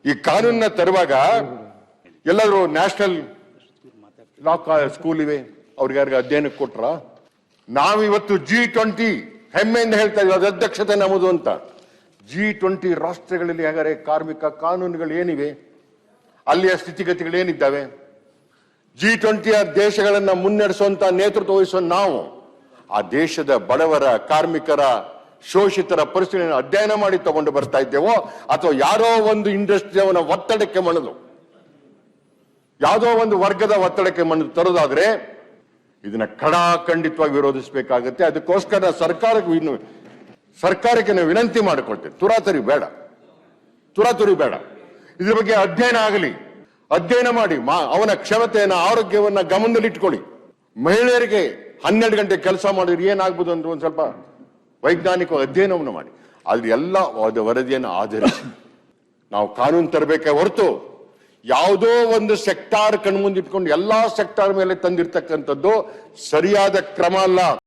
ಈ ಕಾನೂನನ್ನ ತರುವಾಗ ಎಲ್ಲರೂ ನ್ಯಾಷನಲ್ ಲಾ ಸ್ಕೂಲ್ ಇವೆ, ಅವ್ರಿಗೆ ಅಧ್ಯಯನಕ್ಕೆ ಕೊಟ್ರ? ನಾವಿವತ್ತು G20 ಹೆಮ್ಮೆಯಿಂದ ಹೇಳ್ತಾ ಇದ್ದೀವಿ, ಅದು ಅಧ್ಯಕ್ಷತೆ ನಮ್ಮದು ಅಂತ. G20 ರಾಷ್ಟ್ರಗಳಲ್ಲಿ ಹಾಗಾದ್ರೆ ಕಾರ್ಮಿಕ ಕಾನೂನುಗಳು ಏನಿವೆ, ಅಲ್ಲಿಯ ಸ್ಥಿತಿಗತಿಗಳೇನಿದ್ದಾವೆ? G20 ದೇಶಗಳನ್ನ ಮುನ್ನಡೆಸುವಂತ ನೇತೃತ್ವ ವಹಿಸುವ ನಾವು ಆ ದೇಶದ ಬಡವರ, ಕಾರ್ಮಿಕರ, ಶೋಷಿತರ ಪರಿಸ್ಥಿತಿಯನ್ನು ಅಧ್ಯಯನ ಮಾಡಿ ತಗೊಂಡು ಬರ್ತಾ ಇದ್ದೇವೋ, ಅಥವಾ ಯಾರೋ ಒಂದು ಇಂಡಸ್ಟ್ರಿಯವನ ಒತ್ತಡಕ್ಕೆ ಮಣಿದು, ಯಾವುದೋ ಒಂದು ವರ್ಗದ ಒತ್ತಡಕ್ಕೆ ಮಣಿದು ತರೋದಾದ್ರೆ ಇದನ್ನ ಖಡಾಖಂಡಿತವಾಗಿ ವಿರೋಧಿಸಬೇಕಾಗುತ್ತೆ. ಅದಕ್ಕೋಸ್ಕರ ಸರ್ಕಾರಕ್ಕೆ ನಾವು ವಿನಂತಿ ಮಾಡಿಕೊಳ್ತೇವೆ, ತುರಾತುರಿ ಬೇಡ. ಇದ್ರ ಬಗ್ಗೆ ಅಧ್ಯಯನ ಆಗಲಿ, ಅಧ್ಯಯನ ಮಾಡಿ ಅವನ ಕ್ಷಮತೆಯನ್ನ, ಆರೋಗ್ಯವನ್ನ ಗಮನದಲ್ಲಿಟ್ಕೊಳ್ಳಿ. ಮಹಿಳೆಯರಿಗೆ 12 ಗಂಟೆ ಕೆಲಸ ಮಾಡಿದ್ರೆ ಏನಾಗ್ಬೋದು ಅಂತ ಒಂದು ಸ್ವಲ್ಪ ವೈಜ್ಞಾನಿಕ ಅಧ್ಯಯನವನ್ನು ಮಾಡಿ, ಆದ್ರೆ ಎಲ್ಲ ವರದಿಯನ್ನು ಆಧರಿಸಿ ನಾವು ಕಾನೂನು ತರಬೇಕೇ ಹೊರತು ಯಾವುದೋ ಒಂದು ಸೆಕ್ಟಾರ್ ಕಣ್ಮುಂದಿಟ್ಕೊಂಡು ಎಲ್ಲಾ ಸೆಕ್ಟಾರ್ ಮೇಲೆ ತಂದಿರ್ತಕ್ಕಂಥದ್ದು ಸರಿಯಾದ ಕ್ರಮ ಅಲ್ಲ.